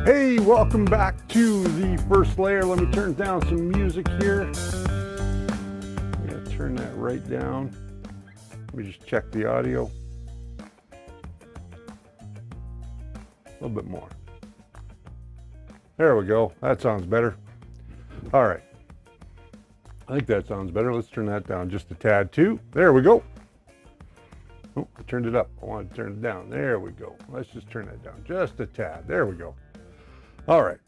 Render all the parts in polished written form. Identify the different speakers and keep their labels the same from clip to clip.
Speaker 1: Hey, welcome back to the first layer. Let me turn down some music here. I'm gonna turn that right down. Let me just check the audio. A little bit more. There we go. That sounds better. All right. I think that sounds better. Let's turn that down just a tad too. There we go. Oh, I turned it up. I want to turn it down. There we go. Let's just turn that down just a tad. There we go. All right.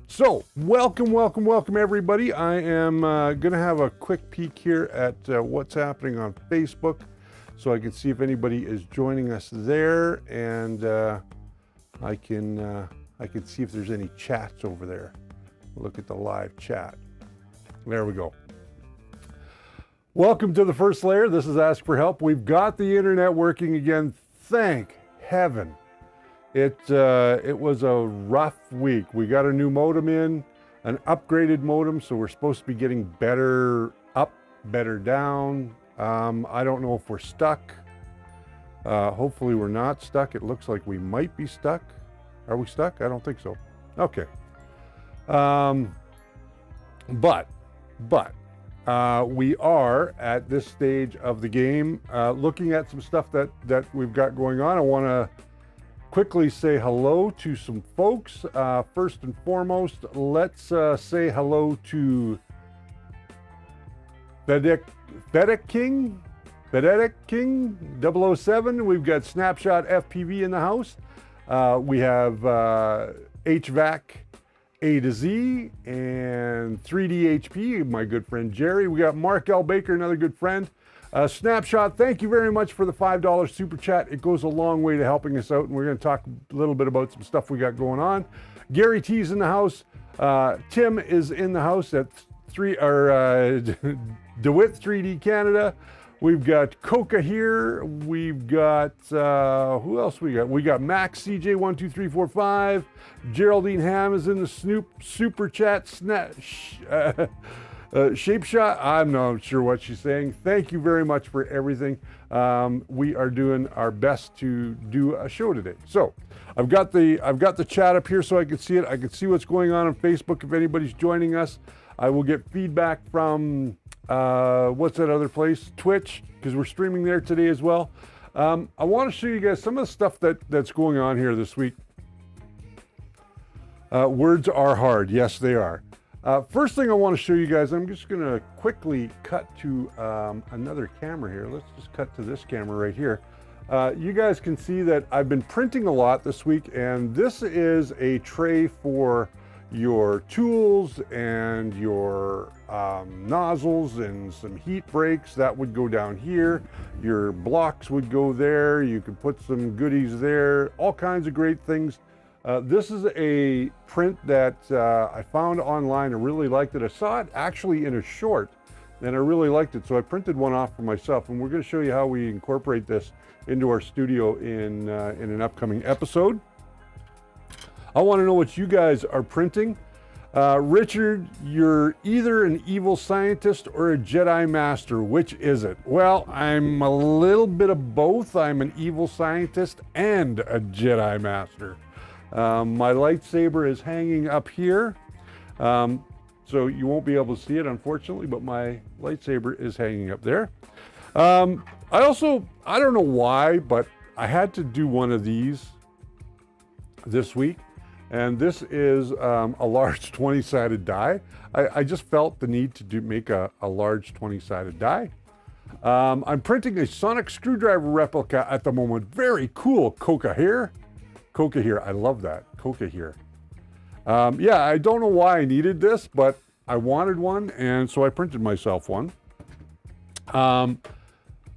Speaker 1: So welcome everybody. I am going to have a quick peek here at what's happening on Facebook so I can see if anybody is joining us there, and I can see if there's any chats over there. Look at the live chat. There we go. Welcome to the first layer. This is Ask for Help. We've got the internet working again. Thank heaven. It was a rough week. We got a new modem in, an upgraded modem, so we're supposed to be getting better up, better down. I don't know if we're stuck. Hopefully we're not stuck. It looks like we might be stuck. Are we stuck? I don't think so. Okay. But we are at this stage of the game looking at some stuff that we've got going on. I want to quickly say hello to some folks. First and foremost, let's say hello to Benedict King 007. We've got Snapshot FPV in the house. We have HVAC A to Z and 3D HP, my good friend Jerry. We got Mark L. Baker, another good friend. Snapshot, thank you very much for the $5 super chat. It goes a long way to helping us out, and we're going to talk a little bit about some stuff we got going on. Gary T's in the house. Tim is in the house at DeWitt 3D Canada. We've got Coca here. We've got, who else we got? We got Max CJ12345. Geraldine Ham is in the super chat. Shape Shot, I'm not sure what she's saying. Thank you very much for everything. We are doing our best to do a show today. So I've got the chat up here so I can see it. I can see what's going on Facebook if anybody's joining us. I will get feedback from what's that other place? Twitch, because we're streaming there today as well. I want to show you guys some of the stuff that's going on here this week. Words are hard. Yes, they are. First thing I want to show you guys, I'm just going to quickly cut to another camera here. Let's just cut to this camera right here. You guys can see that I've been printing a lot this week, and this is a tray for your tools and your nozzles and some heat breaks. That would go down here. Your blocks would go there. You could put some goodies there, all kinds of great things. This is a print that I found online. I really liked it. I saw it actually in a short, and I really liked it, so I printed one off for myself, and we're going to show you how we incorporate this into our studio in an upcoming episode. I want to know what you guys are printing. Richard, you're either an evil scientist or a Jedi Master. Which is it? Well, I'm a little bit of both. I'm an evil scientist and a Jedi Master. My lightsaber is hanging up here, so you won't be able to see it, unfortunately, but my lightsaber is hanging up there. I don't know why, but I had to do one of these this week, and this is a large 20-sided die. I just felt the need to make a large 20-sided die. I'm printing a sonic screwdriver replica at the moment. Very cool. Coca here, I love that. Coca here. Yeah, I don't know why I needed this, but I wanted one, and so I printed myself one. I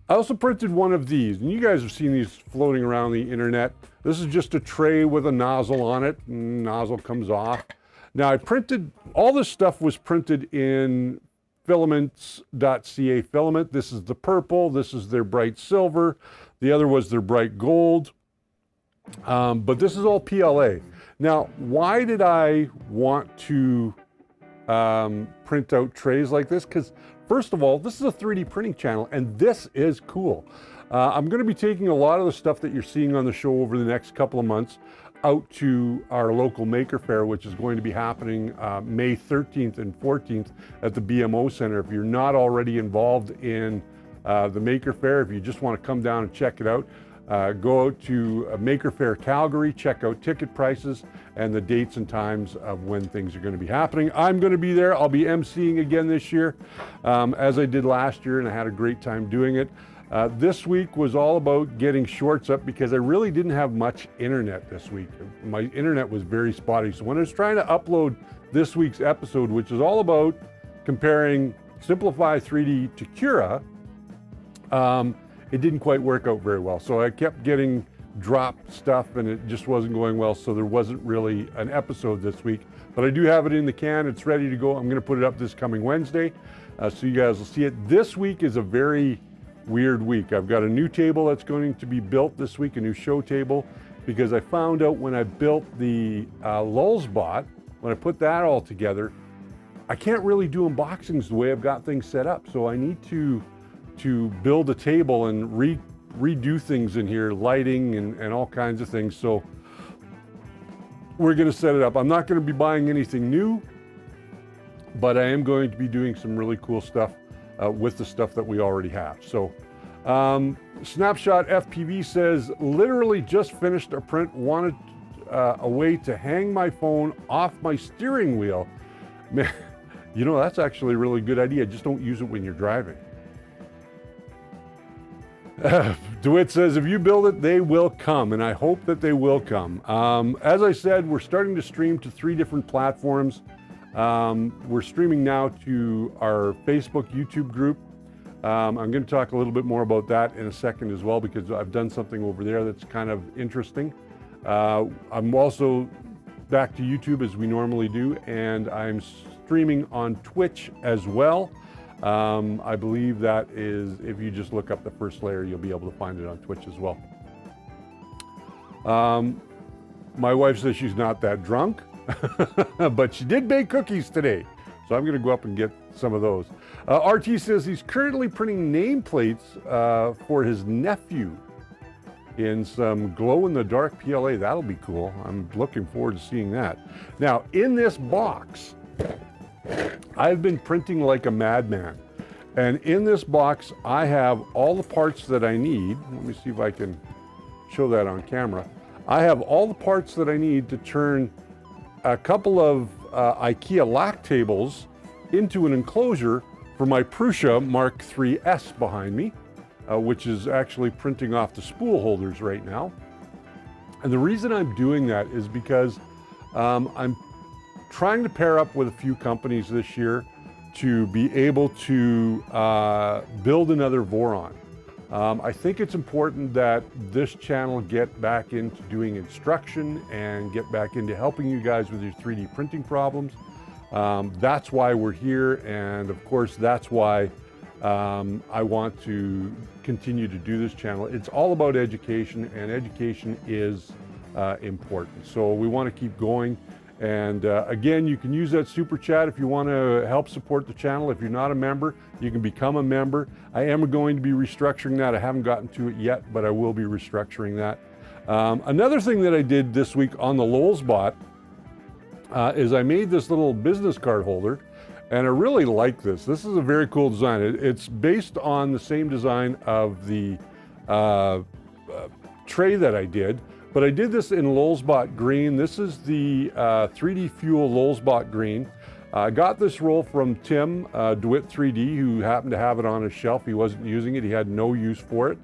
Speaker 1: also printed one of these, and you guys have seen these floating around the internet. This is just a tray with a nozzle on it, and nozzle comes off. Now I printed, all this stuff was printed in filaments.ca filament. This is the purple, this is their bright silver, the other was their bright gold. But this is all PLA. Now, why did I want to print out trays like this? Because first of all, this is a 3D printing channel, and this is cool. I'm going to be taking a lot of the stuff that you're seeing on the show over the next couple of months. out to our local Maker Faire, which is going to be happening May 13th and 14th at the BMO Center. If you're not already involved in the Maker Faire, if you just want to come down and check it out, go out to Maker Faire Calgary, check out ticket prices and the dates and times of when things are going to be happening. I'm going to be there. I'll be emceeing again this year, as I did last year, and I had a great time doing it. This week was all about getting shorts up because I really didn't have much internet this week. My internet was very spotty. So when I was trying to upload this week's episode, which is all about comparing Simplify 3D to Cura, it didn't quite work out very well. So I kept getting dropped stuff and it just wasn't going well. So there wasn't really an episode this week, but I do have it in the can. It's ready to go. I'm going to put it up this coming Wednesday. So you guys will see it. This week is a very weird week. I've got a new table that's going to be built this week, a new show table, because I found out when I built the Lulzbot, when I put that all together, I can't really do unboxings the way I've got things set up. So I need to build a table and redo things in here, lighting and all kinds of things. So we're going to set it up. I'm not going to be buying anything new, but I am going to be doing some really cool stuff with the stuff that we already have. So Snapshot FPV says, literally just finished a print, wanted a way to hang my phone off my steering wheel. Man, you know, that's actually a really good idea. Just don't use it when you're driving. DeWitt says, if you build it, they will come, and I hope that they will come. As I said, we're starting to stream to 3 different platforms. We're streaming now to our Facebook, YouTube group. I'm going to talk a little bit more about that in a second as well, because I've done something over there that's kind of interesting. I'm also back to YouTube as we normally do, and I'm streaming on Twitch as well. I believe that is, if you just look up TheFirstLayer, you'll be able to find it on Twitch as well. My wife says she's not that drunk, but she did bake cookies today. So I'm going to go up and get some of those. RT says he's currently printing nameplates for his nephew in some glow-in-the-dark PLA. That'll be cool. I'm looking forward to seeing that. Now, in this box, I've been printing like a madman. And in this box, I have all the parts that I need. Let me see if I can show that on camera. I have all the parts that I need to turn a couple of IKEA lac tables into an enclosure for my Prusa Mark III's behind me, which is actually printing off the spool holders right now. And the reason I'm doing that is because I'm trying to pair up with a few companies this year to be able to build another Voron. I think it's important that this channel get back into doing instruction and get back into helping you guys with your 3D printing problems. That's why we're here, and of course that's why I want to continue to do this channel. It's all about education, and education is important. So we want to keep going. And again, you can use that super chat if you want to help support the channel. If you're not a member, you can become a member. I am going to be restructuring that. I haven't gotten to it yet, but I will be restructuring that. Another thing that I did this week on the Lulzbot is I made this little business card holder, and I really like this. This is a very cool design. It's based on the same design of the tray that I did. But I did this in Lulzbot green. This is the 3D Fuel Lulzbot green. I got this roll from Tim DeWitt 3D, who happened to have it on his shelf. He wasn't using it. He had no use for it.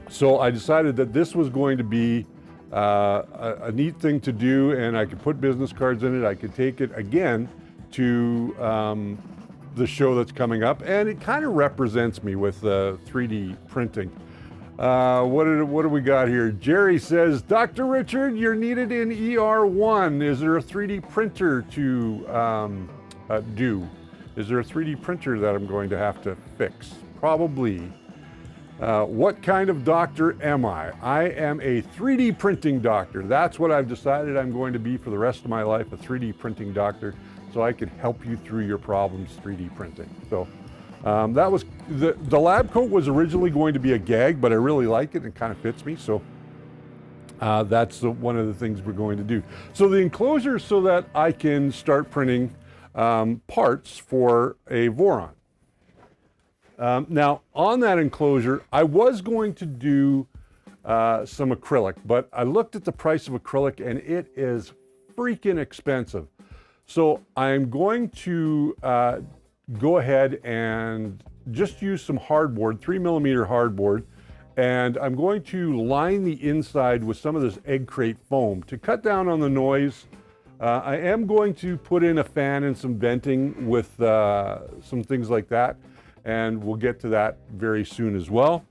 Speaker 1: So I decided that this was going to be a neat thing to do, and I could put business cards in it. I could take it again to the show that's coming up, and it kind of represents me with 3D printing. What do we got here? Jerry says, Dr. Richard, you're needed in ER1. Is there a 3D printer to do? Is there a 3D printer that I'm going to have to fix? Probably. What kind of doctor am I? I am a 3D printing doctor. That's what I've decided I'm going to be for the rest of my life, a 3D printing doctor, so I can help you through your problems 3D printing. So that was, the lab coat was originally going to be a gag, but I really like it and it kind of fits me. So That's one of the things we're going to do. So the enclosure so that I can start printing parts for a Voron. Now on that enclosure, I was going to do some acrylic, but I looked at the price of acrylic and it is freaking expensive. So I'm going to go ahead and just use some hardboard, 3mm hardboard, and I'm going to line the inside with some of this egg crate foam to cut down on the noise. I am going to put in a fan and some venting with some things like that, and we'll get to that very soon as well.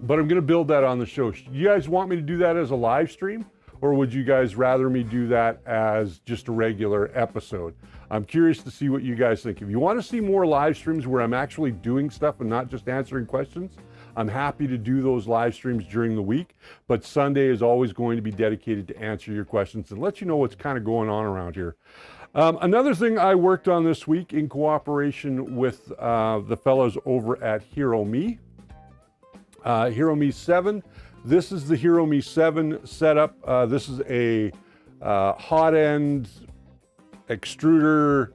Speaker 1: But I'm going to build that on the show. You guys want me to do that as a live stream, or would you guys rather me do that as just a regular episode? I'm curious to see what you guys think. If you want to see more live streams where I'm actually doing stuff and not just answering questions, I'm happy to do those live streams during the week, but Sunday is always going to be dedicated to answer your questions and let you know what's kind of going on around here. Another thing I worked on this week in cooperation with the fellows over at Hero Me 7. This is the Hero Me 7 setup. This is a hot end extruder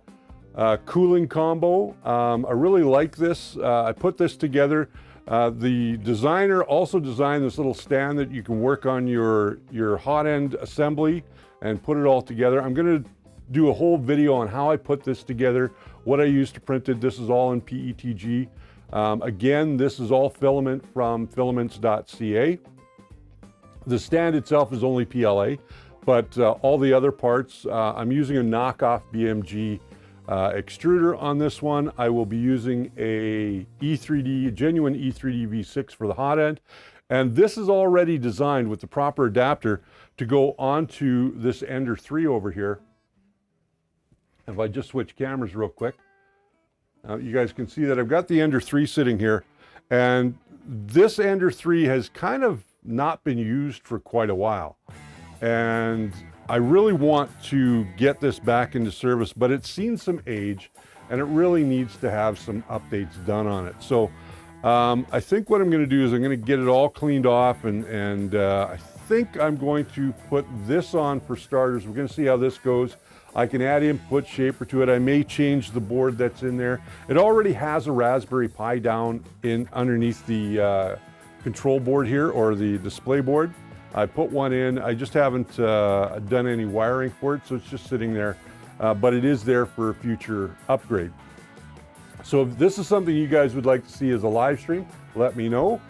Speaker 1: cooling combo. I really like this. I put this together. The designer also designed this little stand that you can work on your hot end assembly and put it all together. I'm going to do a whole video on how I put this together, what I used to print it. This is all in PETG. Again, this is all filament from filaments.ca. The stand itself is only PLA, but all the other parts, I'm using a knockoff BMG extruder on this one. I will be using a genuine E3D V6 for the hot end. And this is already designed with the proper adapter to go onto this Ender 3 over here. If I just switch cameras real quick, you guys can see that I've got the Ender 3 sitting here. And this Ender 3 has kind of not been used for quite a while. And I really want to get this back into service, but it's seen some age and it really needs to have some updates done on it. So I think what I'm going to do is I'm going to get it all cleaned off, and I think I'm going to put this on for starters. We're going to see how this goes. I can add input shaper to it. I may change the board that's in there. It already has a Raspberry Pi down in underneath the control board here, or the display board. I put one in. I just haven't done any wiring for it, so it's just sitting there. But it is there for a future upgrade. So if this is something you guys would like to see as a live stream, let me know.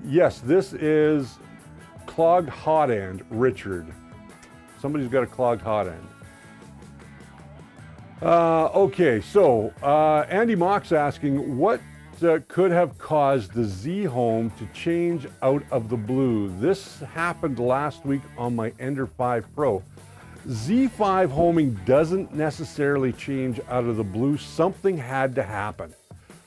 Speaker 1: Yes, this is clogged hot end, Richard. Somebody's got a clogged hot end. Okay, so Andy Mock's asking, what could have caused the Z Home to change out of the blue? This happened last week on my Ender 5 Pro. Z5 homing doesn't necessarily change out of the blue. Something had to happen.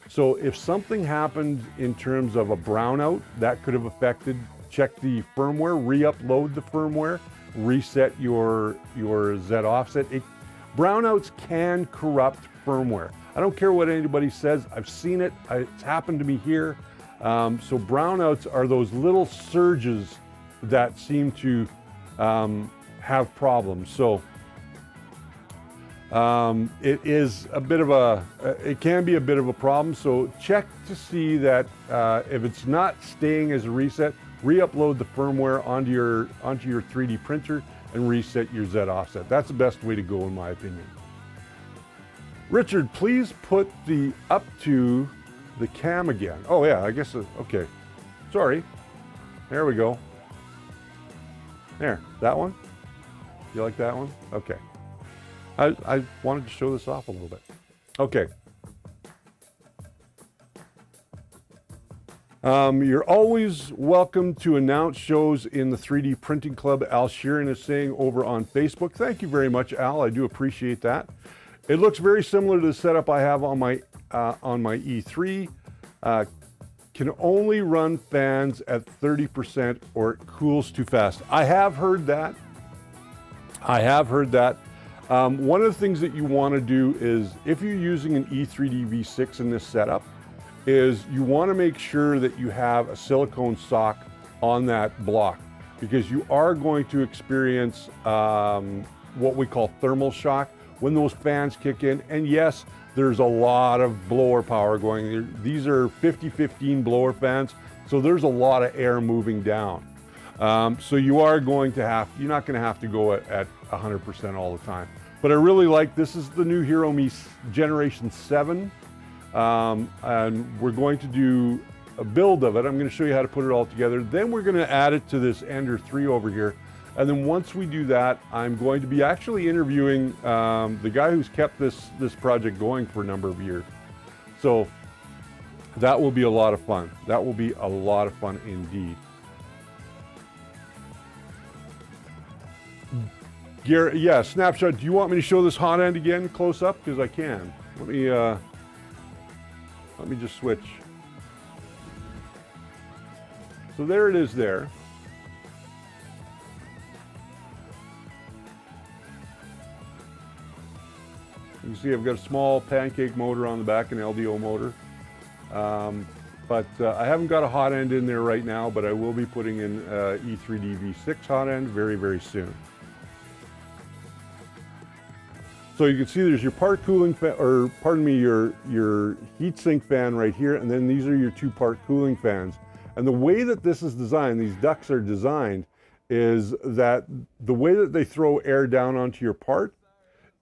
Speaker 1: So if something happened in terms of a brownout, that could have affected, check the firmware, re-upload the firmware, reset your Z offset. Brownouts can corrupt firmware. I don't care what anybody says. I've seen it. It's happened to me here. So brownouts are those little surges that seem to have problems. So it is a bit of it can be a bit of a problem. So check to see that if it's not staying as a reset, re-upload the firmware onto your 3D printer and reset your Z offset. That's the best way to go, in my opinion. Richard, please put the up to the cam again. Oh yeah, I guess, okay. Sorry, there we go. There, that one? You like that one? Okay. I wanted to show this off a little bit. Okay. You're always welcome to announce shows in the 3D Printing Club, Al Sheeran is saying over on Facebook. Thank you very much, Al. I do appreciate that. It looks very similar to the setup I have on my E3. Can only run fans at 30% or it cools too fast. I have heard that. One of the things that you want to do is, if you're using an E3D V6 in this setup, is you want to make sure that you have a silicone sock on that block. because you are going to experience what we call thermal shock when those fans kick in. And yes, there's a lot of blower power going there. These are 50-15 blower fans, so there's a lot of air moving down. So you are going to have, you're not going to have to go at 100% all the time. But I really like, this is the new Hero Me Generation 7. And we're going to do a build of it. I'm going to show you how to put it all together. Then we're going to add it to this Ender 3 over here. And then once we do that, I'm going to be actually interviewing the guy who's kept this project going for a number of years. So that will be a lot of fun. That will be a lot of fun indeed. Garrett, yeah, snapshot. Do you want me to show this hot end again close up? Because I can. Let me just switch. So there it is there. You can see I've got a small pancake motor on the back, an LDO motor. But I haven't got a hot end in there right now, but I will be putting in E3D V6 hot end very, very soon. So you can see there's your part cooling fan, or pardon me, your heat sink fan right here, and then these are your two part cooling fans. And the way that this is designed, these ducts are designed, is that the way that they throw air down onto your part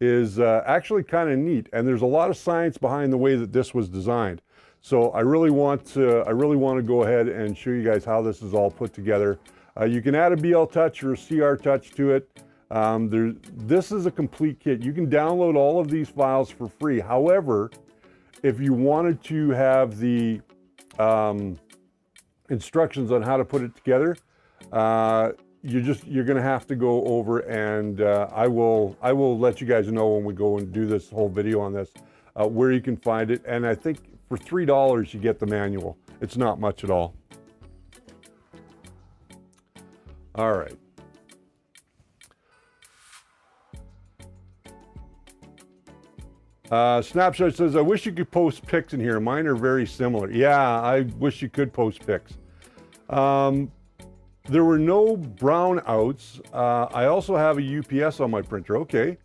Speaker 1: is actually kind of neat. And there's a lot of science behind the way that this was designed. So I really want to go ahead and show you guys how this is all put together. You can add a BL touch or a CR touch to it. This is a complete kit. You can download all of these files for free. However, if you wanted to have the instructions on how to put it together, you're going to have to go over, and I will let you guys know when we go and do this whole video on this, where you can find it. And I think for $3 you get the manual. It's not much at all. All right. Snapshot says, I wish you could post pics in here. Mine are very similar. Yeah, I wish you could post pics. There were no brownouts. I also have a UPS on my printer. Okay.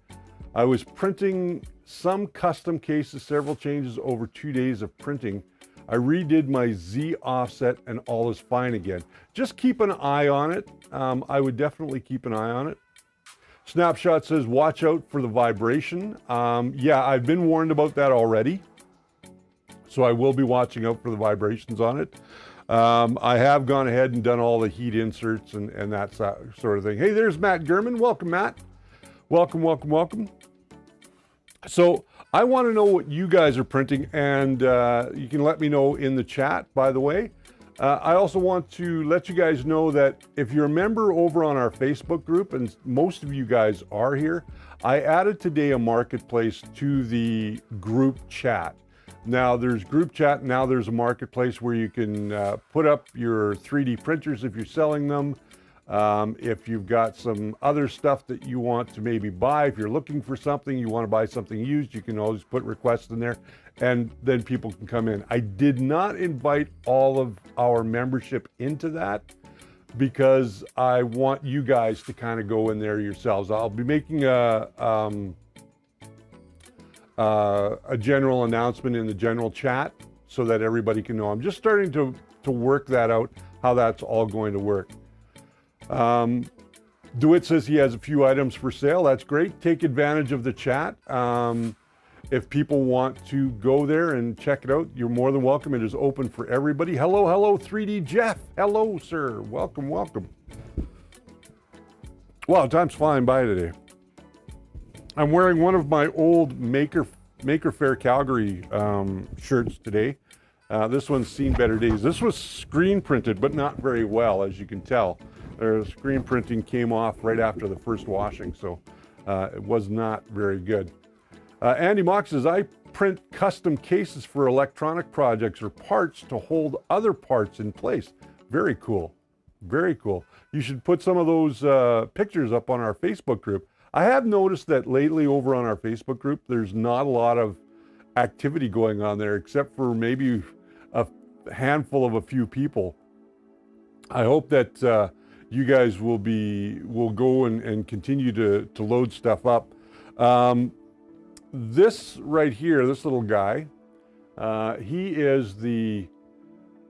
Speaker 1: I was printing some custom cases, several changes over 2 days of printing. I redid my Z offset and all is fine again. Just keep an eye on it. I would definitely keep an eye on it. Snapshot says, watch out for the vibration. Yeah, I've been warned about that already. So I will be watching out for the vibrations on it. I have gone ahead and done all the heat inserts and that sort of thing. Hey, there's Matt Gurman. Welcome, Matt. Welcome, welcome, welcome. So I want to know what you guys are printing, and you can let me know in the chat, by the way. I also want to let you guys know that if you're a member over on our Facebook group, and most of you guys are here, I added today a marketplace to the group chat. Now there's group chat, now there's a marketplace where you can put up your 3D printers if you're selling them. If you've got some other stuff that you want to maybe buy, if you're looking for something, you want to buy something used, you can always put requests in there, and then people can come in. I did not invite all of our membership into that because I want you guys to kind of go in there yourselves. I'll be making a general announcement in the general chat so that everybody can know. I'm just starting to work that out, how that's all going to work. DeWitt says he has a few items for sale. That's great. Take advantage of the chat. If people want to go there and check it out, you're more than welcome. It is open for everybody. Hello, hello, 3D Jeff. Hello, sir. Welcome, welcome. Wow, time's flying by today. I'm wearing one of my old Maker Faire Calgary shirts today. This one's seen better days. This was screen printed, but not very well, as you can tell. Screen printing came off right after the first washing, so it was not very good. Andy Mock says, I print custom cases for electronic projects or parts to hold other parts in place. Very cool. Very cool. You should put some of those pictures up on our Facebook group. I have noticed that lately over on our Facebook group, there's not a lot of activity going on there, except for maybe a handful of a few people. I hope that you guys will go and continue to load stuff up. This right here, this little guy, he is the,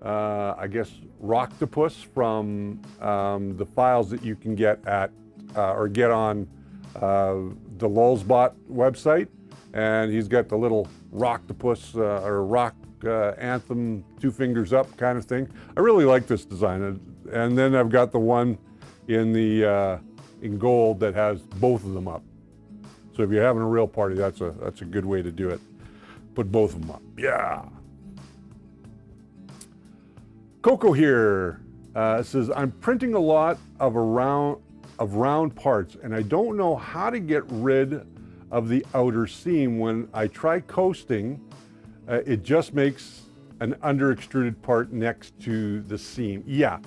Speaker 1: I guess, Rocktopus from the files that you can get at, or get on the Lulzbot website. And he's got the little Rocktopus, or rock anthem, 2 fingers up kind of thing. I really like this design. And then I've got the one in the in gold that has both of them up. So if you're having a real party, that's a good way to do it. Put both of them up. Yeah. Coco here says, I'm printing a lot of round parts, and I don't know how to get rid of the outer seam. When I try coasting, it just makes an under extruded part next to the seam. Yeah.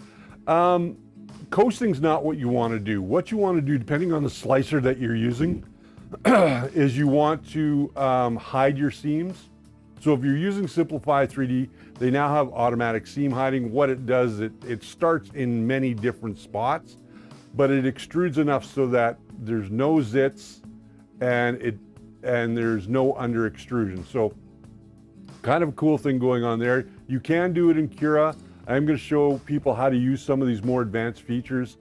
Speaker 1: Coasting's not what you want to do. What you want to do, depending on the slicer that you're using, is you want to hide your seams. So if you're using Simplify 3D, they now have automatic seam hiding. What it does, it starts in many different spots, but it extrudes enough so that there's no zits and there's no under extrusion. So kind of a cool thing going on there. You can do it in Cura. I'm going to show people how to use some of these more advanced features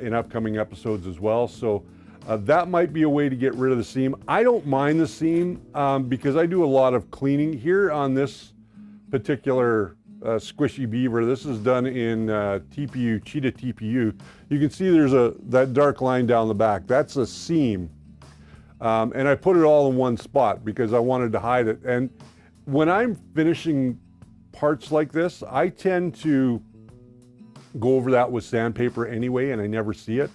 Speaker 1: in upcoming episodes as well. So that might be a way to get rid of the seam. I don't mind the seam because I do a lot of cleaning here on this particular squishy beaver. This is done in TPU, Cheetah TPU. You can see there's that dark line down the back. That's a seam. And I put it all in one spot because I wanted to hide it. And when I'm finishing parts like this, I tend to go over that with sandpaper anyway, and I never see it.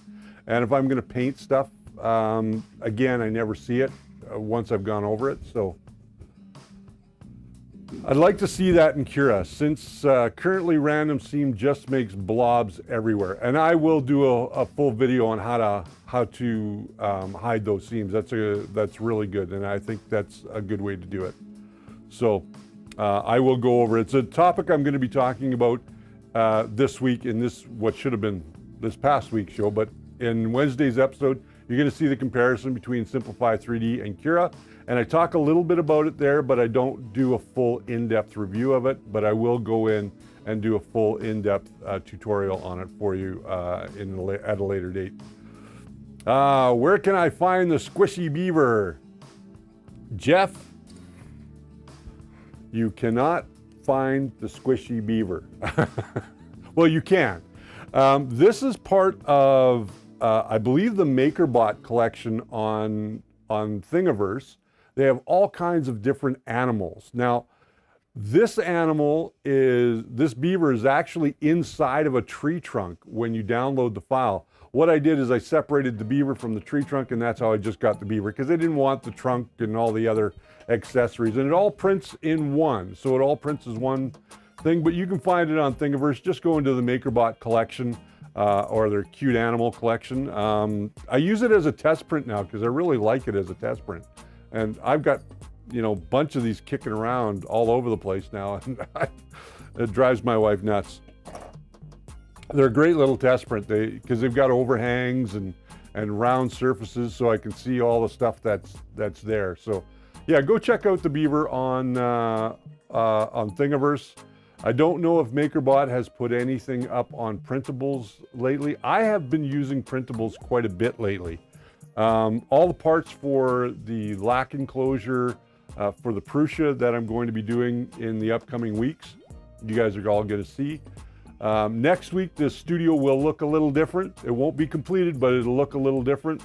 Speaker 1: And if I'm going to paint stuff, again, I never see it once I've gone over it. So I'd like to see that in Cura, since currently random seam just makes blobs everywhere. And I will do a full video on how to hide those seams. That's really good, and I think that's a good way to do it. So I will go over it. It's a topic I'm going to be talking about this week in what should have been this past week's show, but in Wednesday's episode, you're going to see the comparison between Simplify 3D and Cura. And I talk a little bit about it there, but I don't do a full in-depth review of it, but I will go in and do a full in-depth tutorial on it for you at a later date. Where can I find the squishy beaver? Jeff, you cannot find the squishy beaver. Well, you can. This is part of, I believe, the MakerBot collection on Thingiverse. They have all kinds of different animals. Now, this beaver is actually inside of a tree trunk when you download the file. What I did is I separated the beaver from the tree trunk, and that's how I just got the beaver, because I didn't want the trunk and all the other accessories. And it all prints in one, so it all prints as one thing, but you can find it on Thingiverse. Just go into the MakerBot collection or their cute animal collection. I use it as a test print now because I really like it as a test print. And I've got, a bunch of these kicking around all over the place now, and it drives my wife nuts. They're a great little test print because they've got overhangs and round surfaces, so I can see all the stuff that's there. So yeah, go check out the beaver on Thingiverse. I don't know if MakerBot has put anything up on printables lately. I have been using printables quite a bit lately. All the parts for the lac enclosure for the Prusa that I'm going to be doing in the upcoming weeks, you guys are all going to see. Next week, the studio will look a little different. It won't be completed, but it'll look a little different.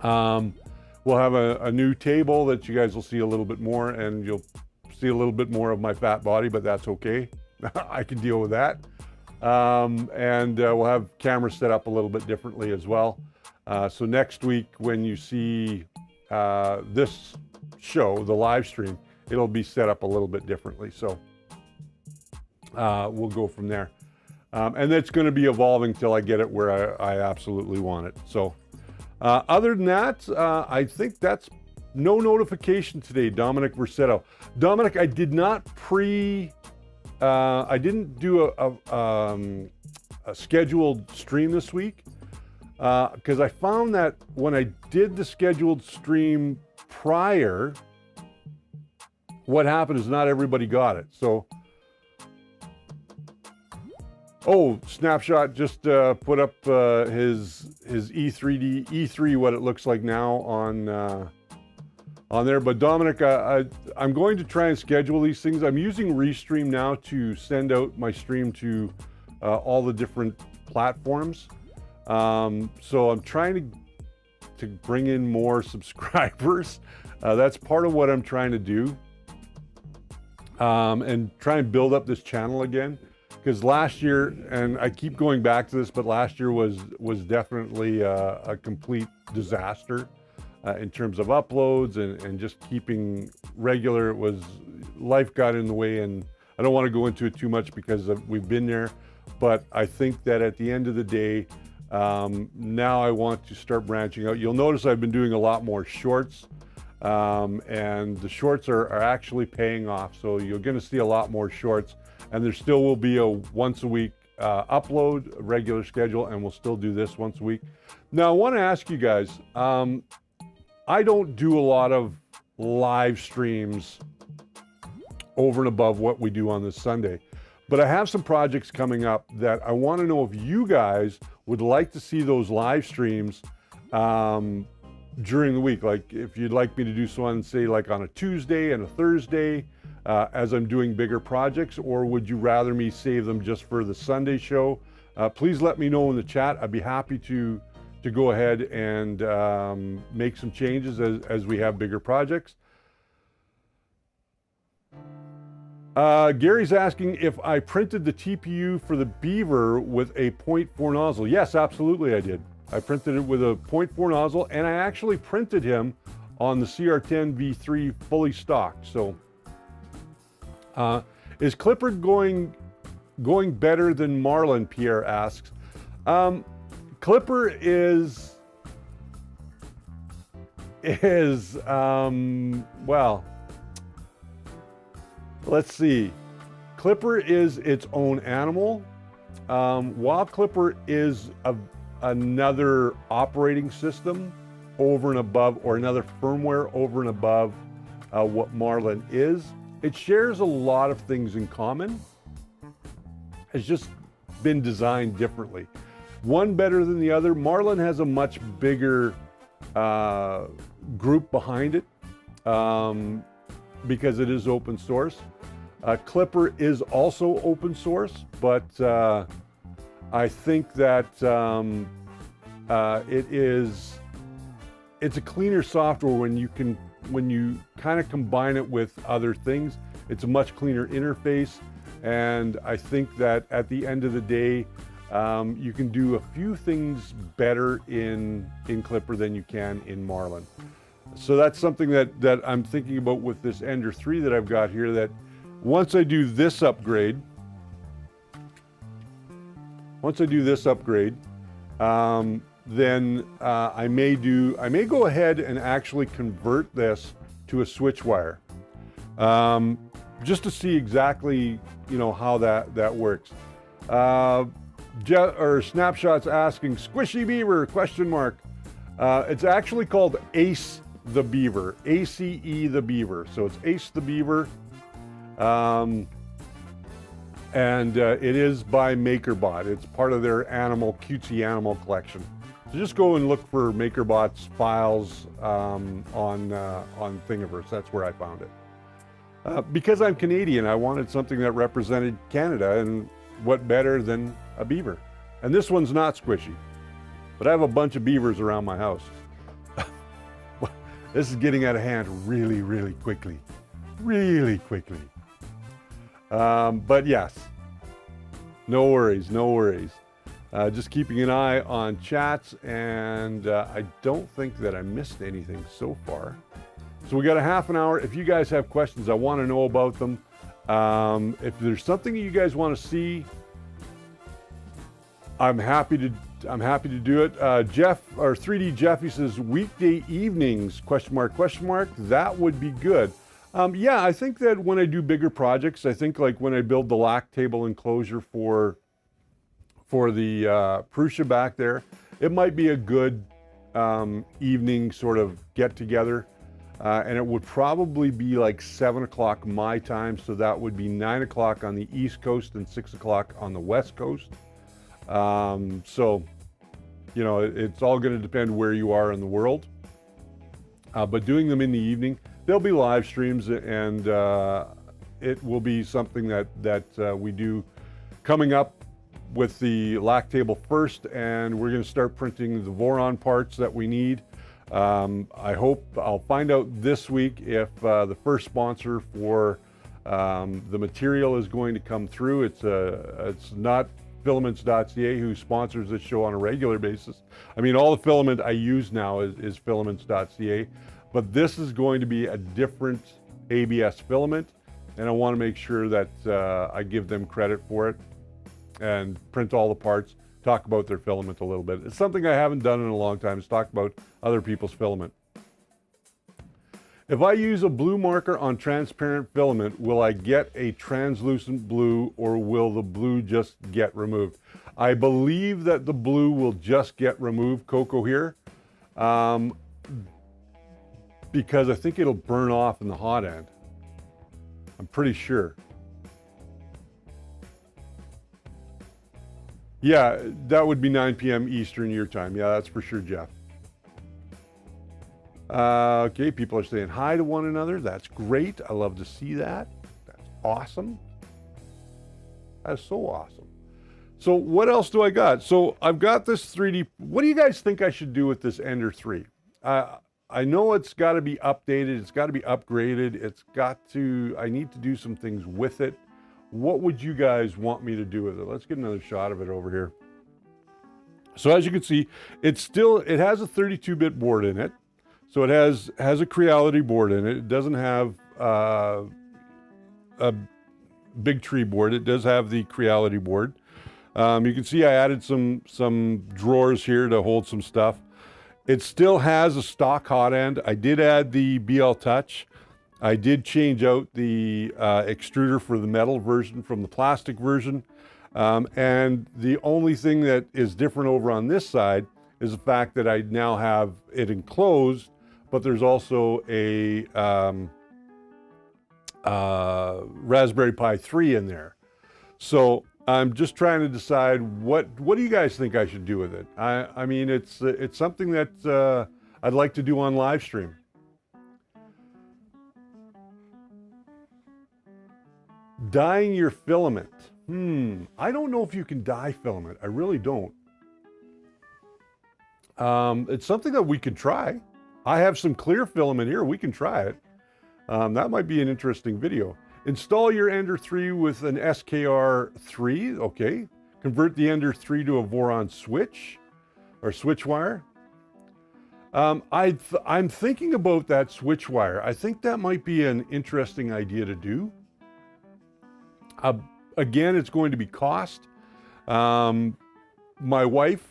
Speaker 1: We'll have a new table that you guys will see a little bit more, and you'll see a little bit more of my fat body, but that's okay. I can deal with that. And we'll have cameras set up a little bit differently as well. So next week, when you see this show, the live stream, it'll be set up a little bit differently. So we'll go from there. And it's going to be evolving till I get it where I absolutely want it. So other than that, I think that's no notification today. Dominic Versetto. Dominic, I did not I didn't do scheduled stream this week, because I found that when I did the scheduled stream prior, what happened is not everybody got it. So, oh, Snapshot just put up his E3, what it looks like now on there. But Dominic, I'm going to try and schedule these things. I'm using Restream now to send out my stream to all the different platforms. So I'm trying to bring in more subscribers. That's part of what I'm trying to do. And try and build up this channel again. Because last year, and I keep going back to this, but last year was definitely a complete disaster in terms of uploads and just keeping regular. Life got in the way, and I don't want to go into it too much because we've been there. But I think that at the end of the day, now I want to start branching out. You'll notice I've been doing a lot more shorts, and the shorts are actually paying off. So you're going to see a lot more shorts. And there still will be a once a week upload, a regular schedule, and we'll still do this once a week. Now, I want to ask you guys, I don't do a lot of live streams over and above what we do on this Sunday, but I have some projects coming up that I want to know if you guys would like to see those live streams during the week. Like if you'd like me to do one, say like on a Tuesday and a Thursday, as I'm doing bigger projects, or would you rather me save them just for the Sunday show? Please let me know in the chat. I'd be happy to go ahead and make some changes as we have bigger projects. Gary's asking if I printed the TPU for the Beaver with a 0.4 nozzle. Yes, absolutely I did. I printed it with a 0.4 nozzle, and I actually printed him on the CR10 V3 fully stocked. So is Clipper going better than Marlin? Pierre asks. Clipper is well, let's see. Clipper is its own animal, while Clipper is another operating system over and above, or another firmware over and above what Marlin is. It shares a lot of things in common. It's just been designed differently. One better than the other. Marlin has a much bigger group behind it because it is open source. Clipper is also open source, but I think that it's a cleaner software when you kind of combine it with other things. It's a much cleaner interface, and I think that at the end of the day, you can do a few things better in Clipper than you can in Marlin. So that's something that I'm thinking about with this Ender 3 that I've got here, that once I do this upgrade, then I may go ahead and actually convert this to a switch wire, just to see exactly, how that works. Snapshot's asking, Squishy Beaver, question mark. It's actually called Ace the Beaver, ACE the Beaver. So it's Ace the Beaver. And it is by MakerBot. It's part of their cutesy animal collection. So just go and look for MakerBot's files on Thingiverse. That's where I found it. Because I'm Canadian, I wanted something that represented Canada, and what better than a beaver? And this one's not squishy, but I have a bunch of beavers around my house. This is getting out of hand really, really quickly. Really quickly. But yes, no worries. Just keeping an eye on chats, and I don't think that I missed anything so far. So we got a half an hour. If you guys have questions, I want to know about them. If there's something you guys want to see, I'm happy to do it. Jeff, or 3D Jeff, he says weekday evenings, question mark. That would be good. Yeah, I think that when I do bigger projects, I think like when I build the lac table enclosure for for the Prusa back there. It might be a good evening sort of get together. And it would probably be like 7 o'clock my time, so that would be 9 o'clock on the East Coast and 6 o'clock on the West Coast. So, you know, it's all going to depend where you are in the world. But doing them in the evening, there'll be live streams, and it will be something that we do coming up with the LAC table first, and we're going to start printing the Voron parts that we need. I hope I'll find out this week if the first sponsor for the material is going to come through. It's not filaments.ca who sponsors this show on a regular basis. I mean, all the filament I use now is filaments.ca, but this is going to be a different ABS filament, and I want to make sure that I give them credit for it and print all the parts, talk about their filament a little bit. It's something I haven't done in a long time, is talk about other people's filament. If I use a blue marker on transparent filament, will I get a translucent blue, or will the blue just get removed? I believe that the blue will just get removed, Coco here, because I think it'll burn off in the hot end. I'm pretty sure. Yeah, that would be 9 p.m. Eastern your time. Yeah, that's for sure, Jeff. Okay, people are saying hi to one another. That's great. I love to see that. That's awesome. That's so awesome. So what else do I got? So I've got this 3D. What do you guys think I should do with this Ender 3? I know it's got to be updated. It's got to be upgraded. I need to do some things with it. What would you guys want me to do with it? Let's get another shot of it over here. So as you can see, it has a 32-bit board in it. So it has a Creality board in it. It doesn't have a big tree board. It does have the Creality board. You can see I added some drawers here to hold some stuff. It still has a stock hot end. I did add the BL Touch. I did change out the extruder for the metal version from the plastic version. And the only thing that is different over on this side is the fact that I now have it enclosed, but there's also a Raspberry Pi 3 in there. So I'm just trying to decide what do you guys think I should do with it? I mean, it's something that I'd like to do on live stream. Dyeing your filament. I don't know if you can dye filament. I really don't. It's something that we could try. I have some clear filament here. We can try it. That might be an interesting video. Install your Ender 3 with an SKR3. Okay. Convert the Ender 3 to a Voron switch or switch wire. I'm thinking about that switch wire. I think that might be an interesting idea to do. Again, it's going to be cost. My wife,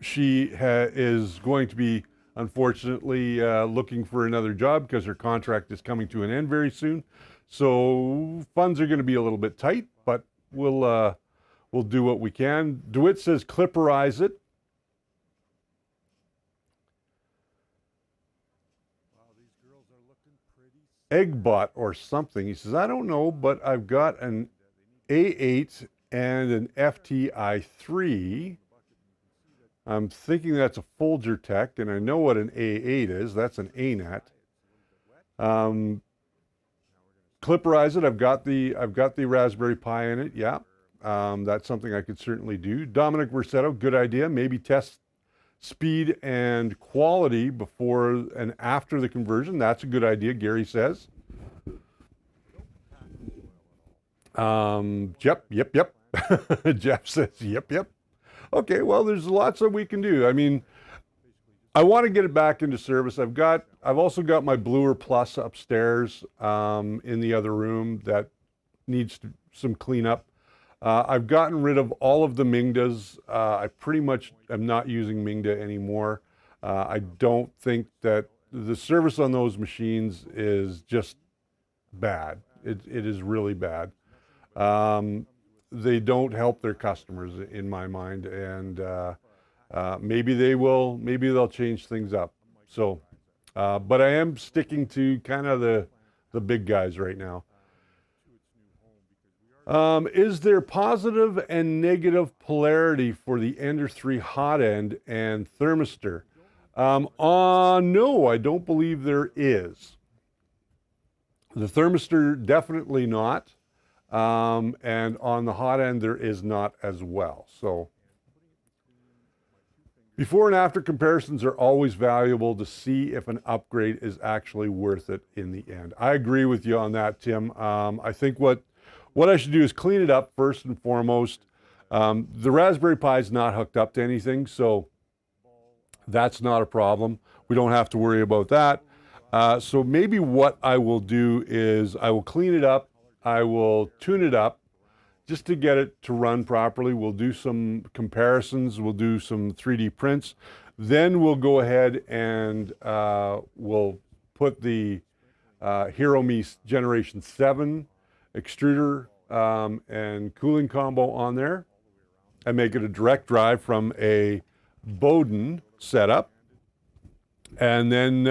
Speaker 1: she is going to be, unfortunately, looking for another job because her contract is coming to an end very soon. So funds are going to be a little bit tight, but we'll do what we can. DeWitt says clipperize it. Eggbot or something. He says, I don't know, but I've got an A8 and an FTI3. I'm thinking that's a Folger Tech, and I know what an A8 is. That's an ANET. Clipperize it. I've got the Raspberry Pi in it. Yeah, that's something I could certainly do. Dominic Versetto, good idea. Maybe test speed and quality before and after the conversion. That's a good idea, Gary says. Yep. Jeff says, yep. Okay, well, there's lots that we can do. I mean, I want to get it back into service. I've also got my Bluer Plus upstairs in the other room that needs some cleanup. I've gotten rid of all of the Mingdas. I pretty much am not using Mingda anymore. I don't think that the service on those machines is just bad. It is really bad. they don't help their customers in my mind, and maybe they'll change things up. So, but I am sticking to kind of the big guys right now. Is there positive and negative polarity for the Ender 3 hot end and thermistor? No, I don't believe there is. The thermistor, definitely not. And on the hot end, there is not as well. So before and after comparisons are always valuable to see if an upgrade is actually worth it in the end. I agree with you on that, Tim. I think what I should do is clean it up first and foremost. The Raspberry Pi is not hooked up to anything, so that's not a problem. We don't have to worry about that. So maybe what I will do is I will clean it up. I will tune it up just to get it to run properly. We'll do some comparisons. We'll do some 3D prints. Then we'll go ahead and we'll put the HeroMe Generation 7 extruder and cooling combo on there and make it a direct drive from a Bowden setup. And then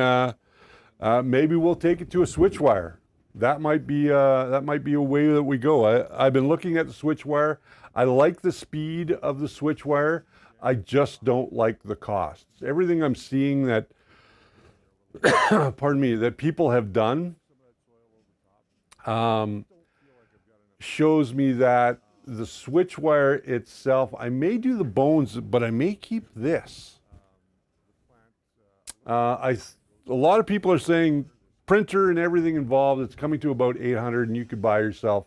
Speaker 1: maybe we'll take it to a switch wire. That might be a way that we go. I've been looking at the switch wire. I like the speed of the switch wire. I just don't like the costs. Everything I'm seeing that, pardon me, that people have done shows me that the switch wire itself, I may do the bones, but I may keep this. A lot of people are saying printer and everything involved, it's coming to about 800, and you could buy yourself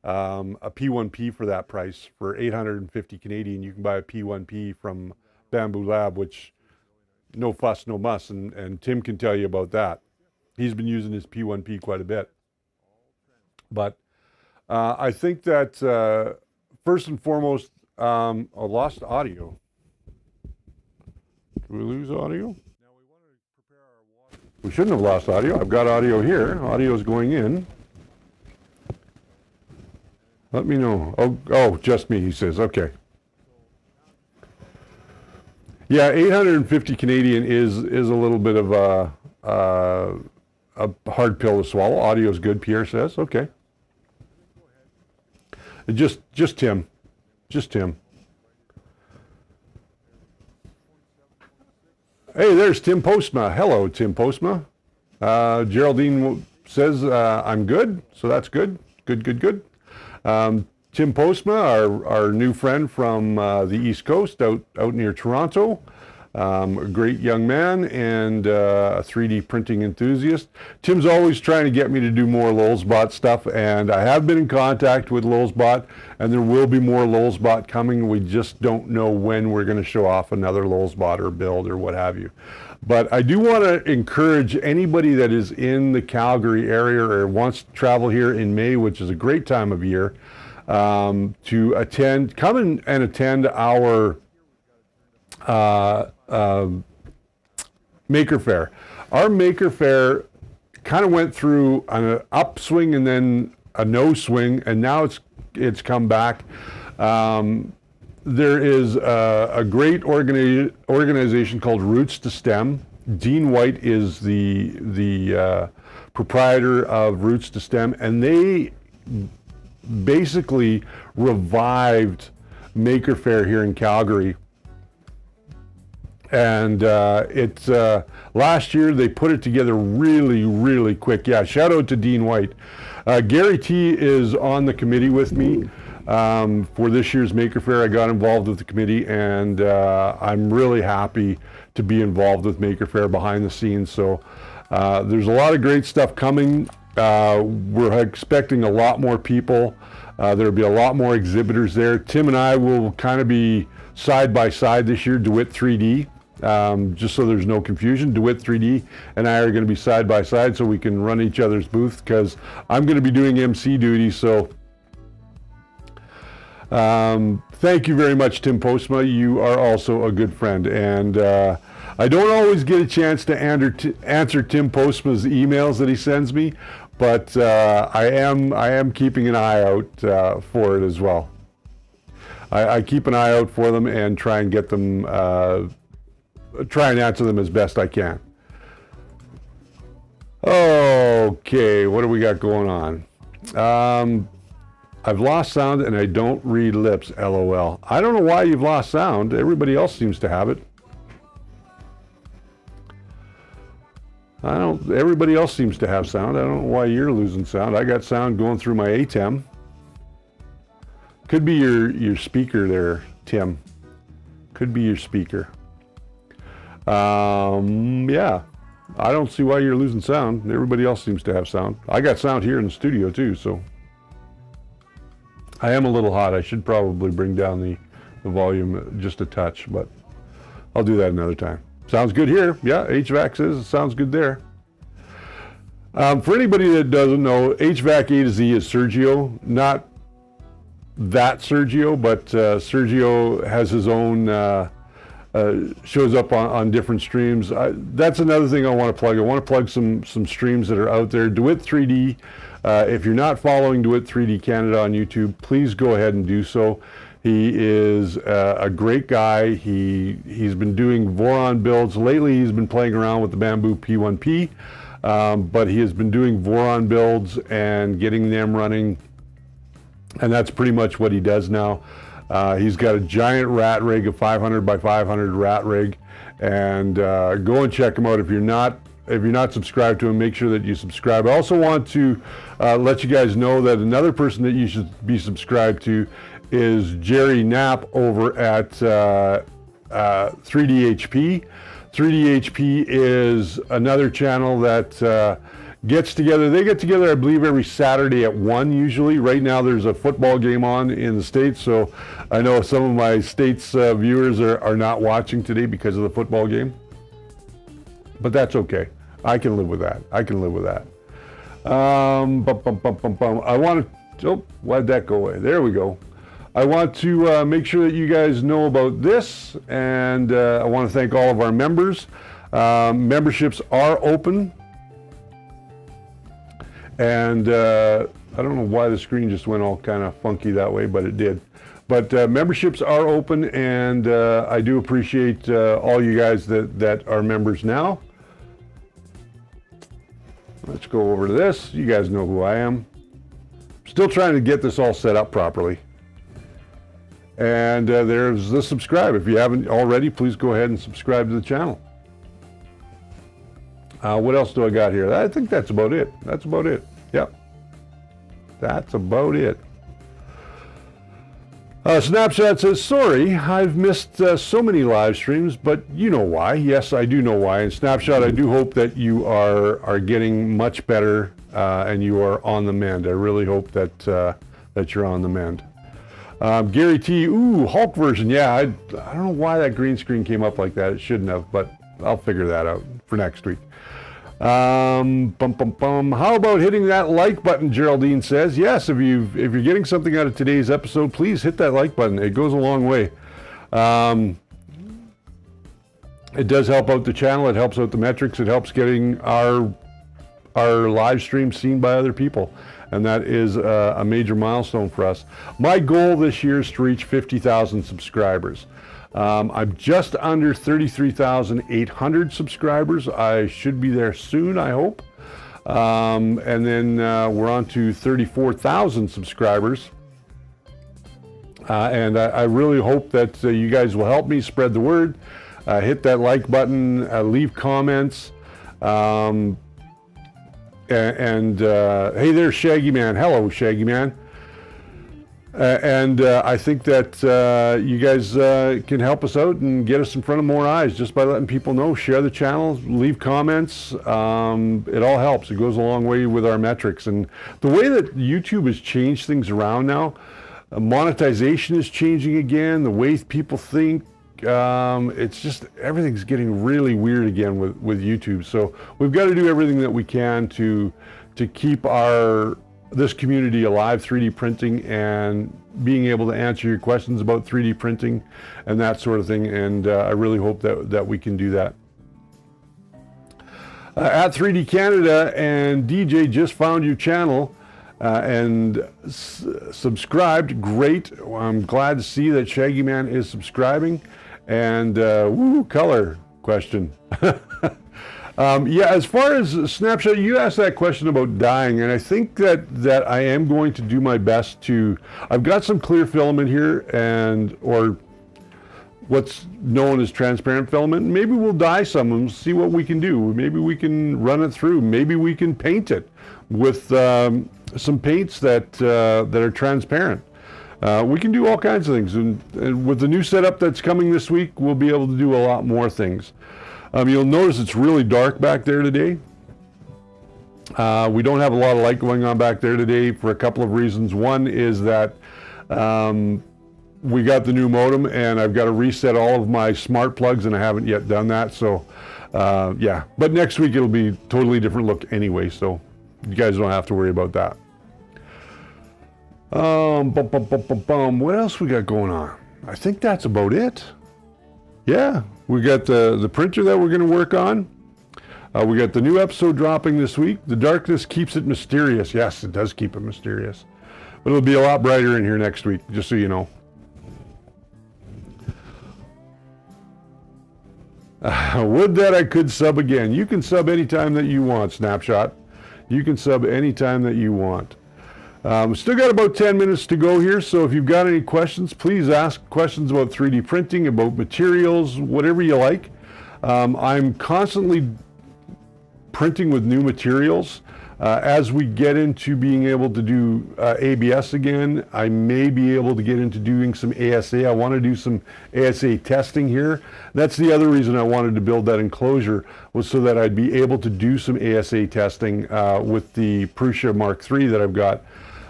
Speaker 1: a P1P for that price. For 850 Canadian, you can buy a P1P from Bamboo Lab, which no fuss, no muss, and Tim can tell you about that. He's been using his P1P quite a bit. But I think that first and foremost, I lost audio. Did we lose audio? We shouldn't have lost audio. I've got audio here. Audio is going in. Let me know. Oh, just me, he says. Okay. Yeah, 850 Canadian is a little bit of a hard pill to swallow. Audio is good, Pierre says. Okay. Just Tim. Just Tim. Hey, there's Tim Postma. Hello, Tim Postma. Geraldine says I'm good, so that's good. Good. Tim Postma, our new friend from the East Coast, out near Toronto. A great young man and a 3D printing enthusiast. Tim's always trying to get me to do more Lulzbot stuff, and I have been in contact with Lulzbot, and there will be more Lulzbot coming. We just don't know when we're going to show off another Lulzbot or build or what have you. But I do want to encourage anybody that is in the Calgary area or wants to travel here in May, which is a great time of year, to come and attend our Maker Faire. Our Maker Faire kind of went through an upswing and then a no swing, and now it's come back. There is a great organization called Roots to STEM. Dean White is the proprietor of Roots to STEM, and they basically revived Maker Faire here in Calgary. And it's last year they put it together really quick. Yeah, shout out to Dean White. Gary T is on the committee with me for this year's Maker Faire. I got involved with the committee, and I'm really happy to be involved with Maker Faire behind the scenes. So there's a lot of great stuff coming. We're expecting a lot more people. There'll be a lot more exhibitors there. Tim and I will kind of be side by side this year, DeWitt 3D. Just so there's no confusion, DeWitt 3D and I are going to be side by side so we can run each other's booth, because I'm going to be doing MC duty. So thank you very much, Tim Postma. You are also a good friend, and I don't always get a chance to answer Tim Postma's emails that he sends me, but I am keeping an eye out for it as well. I keep an eye out for them and try and get them, try and answer them as best I can. Okay, what do we got going on? I've lost sound and I don't read lips, LOL. I don't know why you've lost sound. Everybody else seems to have it. Everybody else seems to have sound. I don't know why you're losing sound. I got sound going through my ATEM. Could be your speaker there, Tim. Could be your speaker. Yeah, I don't see why you're losing sound. Everybody else seems to have sound. I got sound here in the studio too, so. I am a little hot. I should probably bring down the volume just a touch, but I'll do that another time. Sounds good here. Yeah, HVAC says it sounds good there. For anybody that doesn't know, HVAC A to Z is Sergio. Not that Sergio, but Sergio has his own, shows up on different streams. That's another thing I want to plug. I want to plug some streams that are out there. DeWitt 3D. If you're not following DeWitt 3D Canada on YouTube, please go ahead and do so. He is a great guy. He's been doing Voron builds. Lately, he's been playing around with the Bamboo P1P, but he has been doing Voron builds and getting them running, and that's pretty much what he does now. He's got a giant rat rig, a 500 by 500 rat rig, and go and check him out. If you're not subscribed to him, make sure that you subscribe. I also want to let you guys know that another person that you should be subscribed to is Jerry Knapp over at 3DHP. 3DHP is another channel that gets together. They get together, I believe, every Saturday at 1 usually. Right now there's a football game on in the States, so I know some of my States viewers are not watching today because of the football game. But that's okay. I can live with that. I can live with that. I want to, oh, why'd that go away? There we go. I want to make sure that you guys know about this, and I want to thank all of our members. Memberships are open, and I don't know why the screen just went all kind of funky that way, but it did. But memberships are open, and I do appreciate all you guys that are members now. Let's go over to this. You guys know who I am. Still trying to get this all set up properly. And there's the subscribe. If you haven't already, please go ahead and subscribe to the channel. What else do I got here? I think that's about it. That's about it. Yep. That's about it. Snapshot says, sorry, I've missed so many live streams, but you know why. Yes, I do know why. And Snapshot, I do hope that you are getting much better and you are on the mend. I really hope that that you're on the mend. Gary T, ooh, Hulk version. Yeah, I don't know why that green screen came up like that. It shouldn't have, but I'll figure that out for next week. How about hitting that like button? Geraldine says, yes, if you're getting something out of today's episode, please hit that like button. It goes a long way. It does help out the channel. It helps out the metrics. It helps getting our live stream seen by other people. And that is a major milestone for us. My goal this year is to reach 50,000 subscribers. I'm just under 33,800 subscribers. I should be there soon, I hope. And then we're on to 34,000 subscribers. And I really hope that you guys will help me spread the word. Hit that like button, leave comments. Hey there, Shaggy Man. Hello, Shaggy Man. I think that you guys can help us out and get us in front of more eyes just by letting people know. Share the channel, leave comments. It all helps. It goes a long way with our metrics. And the way that YouTube has changed things around now, monetization is changing again. The way people think, it's just everything's getting really weird again with YouTube. So we've got to do everything that we can to keep this community alive, 3D printing, and being able to answer your questions about 3D printing and that sort of thing. And I really hope that we can do that. At 3D Canada and DJ just found your channel. and subscribed. Great. I'm glad to see that Shaggy Man is subscribing. And color question. Yeah, as far as Snapshot, you asked that question about dyeing, and I think that I am going to do my best to. I've got some clear filament here, or what's known as transparent filament. Maybe we'll dye some and see what we can do. Maybe we can run it through. Maybe we can paint it with some paints that are transparent. We can do all kinds of things, and with the new setup that's coming this week, we'll be able to do a lot more things. You'll notice it's really dark back there today. We don't have a lot of light going on back there today for a couple of reasons. One is that we got the new modem, and I've got to reset all of my smart plugs, and I haven't yet done that. So yeah, but next week it'll be a totally different look anyway, so you guys don't have to worry about that. What else we got going on? I think that's about it. Yeah, we got the printer that we're going to work on. We got the new episode dropping this week. The darkness keeps it mysterious. Yes, it does keep it mysterious. But it'll be a lot brighter in here next week, just so you know. Would that I could sub again. You can sub anytime that you want, Snapshot. You can sub anytime that you want. Still got about 10 minutes to go here, so if you've got any questions, please ask questions about 3D printing, about materials, whatever you like. I'm constantly printing with new materials. As we get into being able to do ABS again, I may be able to get into doing some ASA. I want to do some ASA testing here. That's the other reason I wanted to build that enclosure, was so that I'd be able to do some ASA testing with the Prusa Mark III that I've got.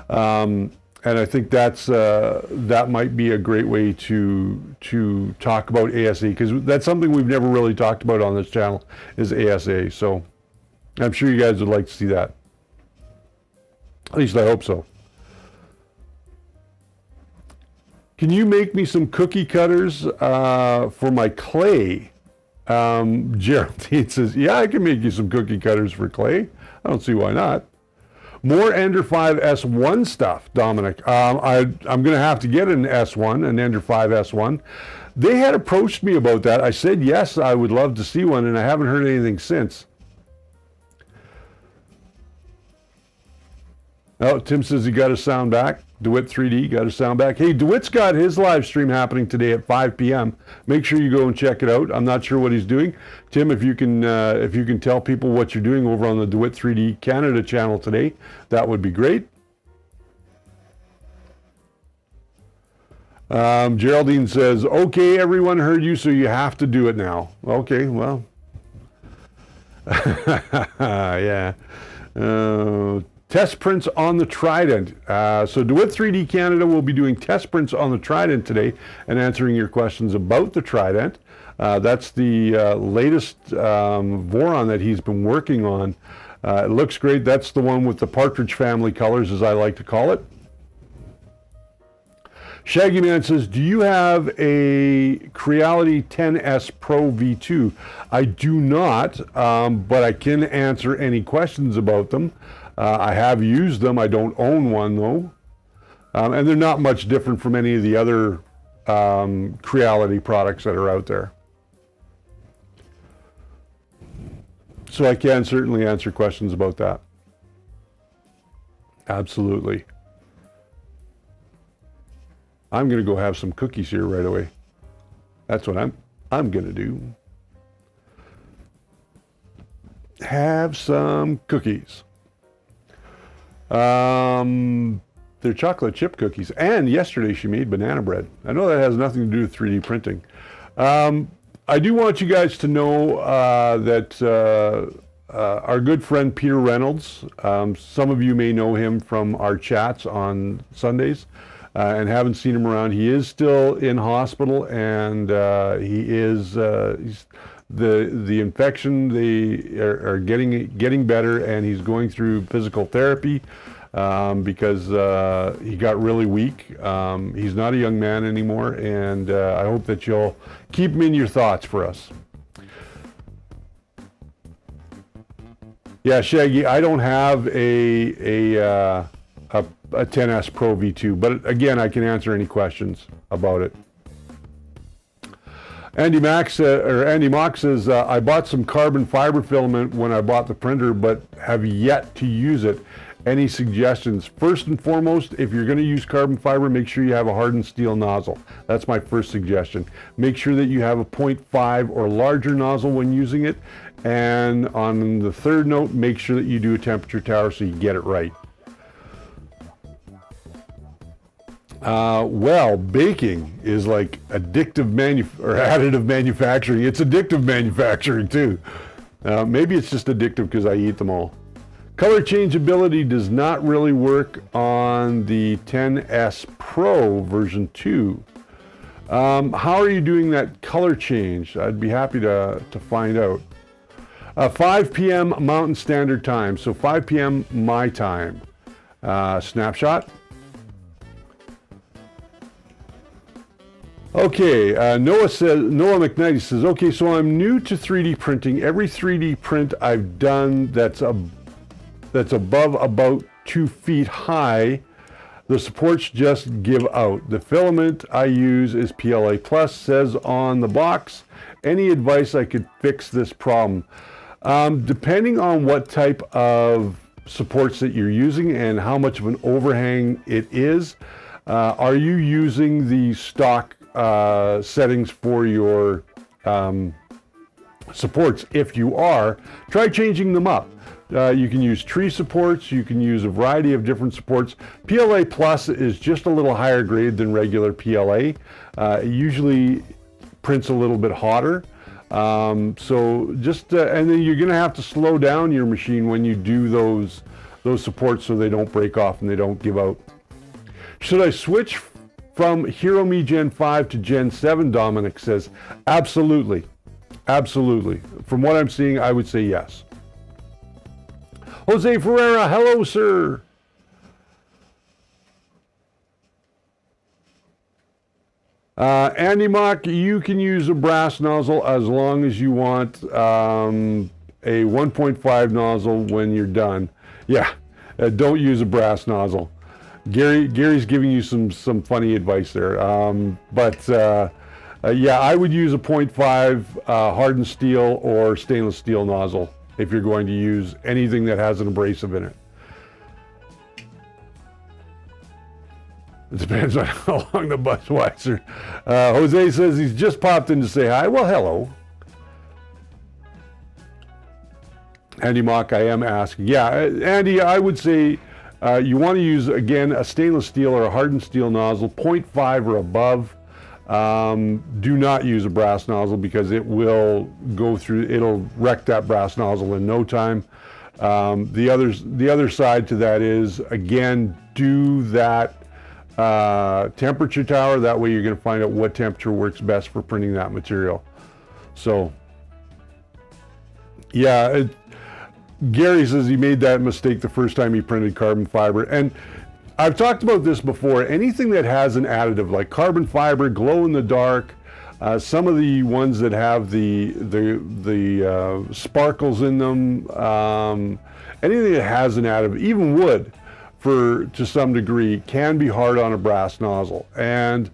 Speaker 1: And I think that might be a great way to talk about ASA, because that's something we've never really talked about on this channel, is ASA. So I'm sure you guys would like to see that. At least I hope so. Can you make me some cookie cutters for my clay? Geraldine says, yeah, I can make you some cookie cutters for clay. I don't see why not. More Ender 5 S1 stuff, Dominic. I'm going to have to get an S1, an Ender 5 S1. They had approached me about that. I said, yes, I would love to see one, and I haven't heard anything since. Oh, Tim says he got his sound back. DeWitt 3D got his sound back. Hey, DeWitt's got his live stream happening today at 5 p.m. Make sure you go and check it out. I'm not sure what he's doing. Tim, if you can tell people what you're doing over on the DeWitt 3D Canada channel today, that would be great. Geraldine says, okay, everyone heard you, so you have to do it now. Okay, well. Yeah. Test prints on the Trident. So DeWitt 3D Canada will be doing test prints on the Trident today and answering your questions about the Trident. That's the latest Voron that he's been working on. It looks great. That's the one with the Partridge Family colors, as I like to call it. Shaggy Man says, do you have a Creality 10S Pro V2? I do not, but I can answer any questions about them. I have used them. I don't own one, though. And they're not much different from any of the other Creality products that are out there. So I can certainly answer questions about that. Absolutely. I'm going to go have some cookies here right away. That's what I'm going to do. Have some cookies. They're chocolate chip cookies. And yesterday she made banana bread. I know that has nothing to do with 3D printing. I do want you guys to know that our good friend Peter Reynolds, some of you may know him from our chats on Sundays and haven't seen him around. He is still in hospital, and he's the infection, they are getting better, and he's going through physical therapy because he got really weak. He's not a young man anymore, and I hope that you'll keep him in your thoughts for us. Yeah, Shaggy, I don't have a a 10S Pro V2. But again, I can answer any questions about it. Andy Mock says, I bought some carbon fiber filament when I bought the printer, but have yet to use it. Any suggestions? First and foremost, if you're going to use carbon fiber, make sure you have a hardened steel nozzle. That's my first suggestion. Make sure that you have a 0.5 or larger nozzle when using it. And on the third note, make sure that you do a temperature tower so you get it right. Well, baking is like additive additive manufacturing. It's addictive manufacturing too. Maybe it's just addictive because I eat them all. Color changeability does not really work on the 10S Pro version 2. How are you doing that color change? I'd be happy to find out. 5 p.m. Mountain Standard Time, so 5 p.m. my time. Snapshot. Okay, Noah McKnight says, okay, so I'm new to 3D printing. Every 3D print I've done that's above about 2 feet high, the supports just give out. The filament I use is PLA Plus, says on the box. Any advice I could fix this problem? Depending on what type of supports that you're using and how much of an overhang it is, are you using the stock settings for your supports? If you are, try changing them up. You can use tree supports, you can use a variety of different supports. PLA Plus is just a little higher grade than regular PLA. It usually prints a little bit hotter. So just, and then you're gonna have to slow down your machine when you do those supports so they don't break off and they don't give out. Should I switch from HeroMe Gen 5 to Gen 7, Dominic says? Absolutely. Absolutely. From what I'm seeing, I would say yes. Jose Ferreira, hello, sir. Andy Mock, you can use a brass nozzle as long as you want a 1.5 nozzle when you're done. Yeah, don't use a brass nozzle. Gary's giving you some funny advice there. Yeah, I would use a 0.5 hardened steel or stainless steel nozzle if you're going to use anything that has an abrasive in it. It depends on how long the bus waxer. Jose says he's just popped in to say hi. Well, hello. Andy Mock, I am asking. Yeah, Andy, I would say you want to use, again, a stainless steel or a hardened steel nozzle, 0.5 or above. Do not use a brass nozzle because it will go through, it'll wreck that brass nozzle in no time. The other side to that is, again, do that temperature tower. That way you're going to find out what temperature works best for printing that material. So, yeah, Gary says he made that mistake the first time he printed carbon fiber. And I've talked about this before. Anything that has an additive like carbon fiber, glow in the dark, some of the ones that have the sparkles in them, anything that has an additive, even wood, to some degree, can be hard on a brass nozzle. And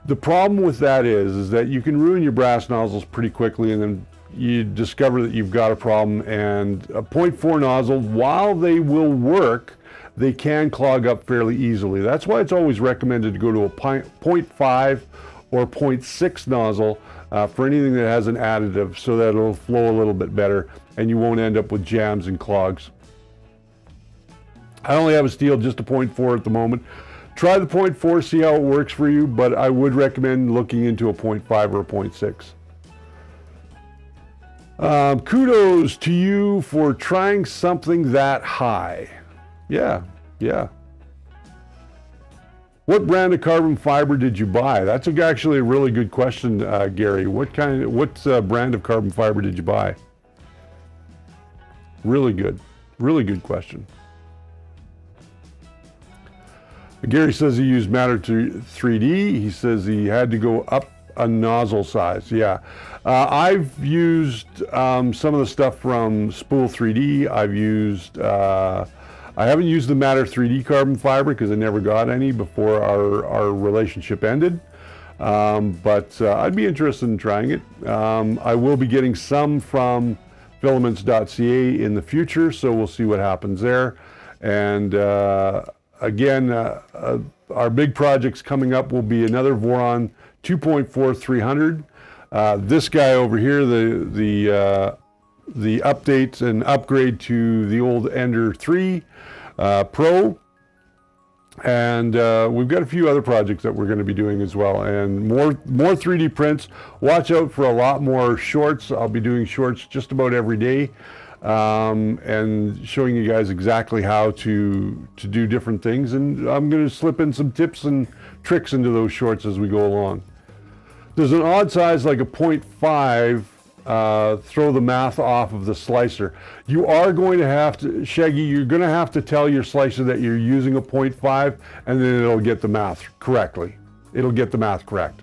Speaker 1: the problem with that is that you can ruin your brass nozzles pretty quickly, and then you discover that you've got a problem. And a 0.4 nozzle, while they will work, they can clog up fairly easily. That's why it's always recommended to go to a 0.5 or 0.6 nozzle for anything that has an additive, so that it'll flow a little bit better and you won't end up with jams and clogs. I only have a steel, just a 0.4 at the moment. Try the 0.4, see how it works for you, but I would recommend looking into a 0.5 or a 0.6. Kudos to you for trying something that high. Yeah. What brand of carbon fiber did you buy? That's actually a really good question, Gary. What brand of carbon fiber did you buy? Really good question. Gary says he used Matter 3D. He says he had to go up a nozzle size. Yeah, I've used some of the stuff from Spool 3D. I've I haven't used the Matter 3D carbon fiber because I never got any before our relationship ended. But I'd be interested in trying it. I will be getting some from filaments.ca in the future, so we'll see what happens there. And again, our big projects coming up will be another Voron 2.4 300. This guy over here, the update and upgrade to the old Ender 3 Pro. And we've got a few other projects that we're going to be doing as well, and more 3D prints. Watch out for a lot more shorts. I'll be doing shorts just about every day, and showing you guys exactly how to do different things. And I'm going to slip in some tips and tricks into those shorts as we go along. There's an odd size like a 0.5. Throw the math off of the slicer. You are going to have to, Shaggy, you're going to have to tell your slicer that you're using a 0.5, and then it'll get the math correctly. It'll get the math correct.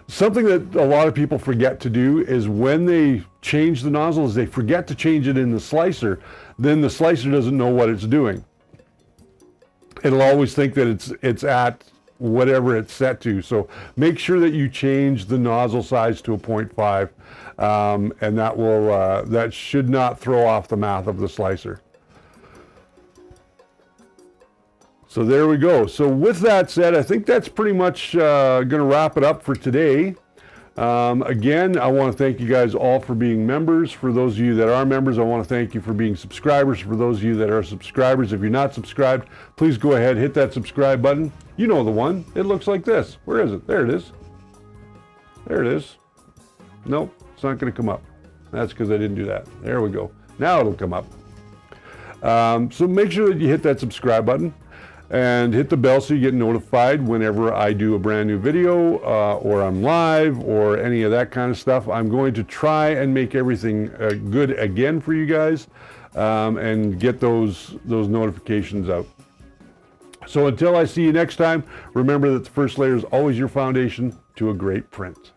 Speaker 1: Something that a lot of people forget to do is when they change the nozzle is they forget to change it in the slicer. Then the slicer doesn't know what it's doing. It'll always think that it's at whatever it's set to. So make sure that you change the nozzle size to a 0.5, and that should not throw off the math of the slicer. So there we go. So with that said, I think that's pretty much going to wrap it up for today. Again, I want to thank you guys all for being members. For those of you that are members, I want to thank you for being subscribers. For those of you that are subscribers, if you're not subscribed, please go ahead, hit that subscribe button. You know the one. It looks like this. Where is it? There it is. There it is. Nope, it's not going to come up. That's because I didn't do that. There we go. Now it'll come up. So make sure that you hit that subscribe button and hit the bell so you get notified whenever I do a brand new video, or I'm live, or any of that kind of stuff. I'm going to try and make everything good again for you guys, and get those notifications out. So until I see you next time, remember that the first layer is always your foundation to a great print.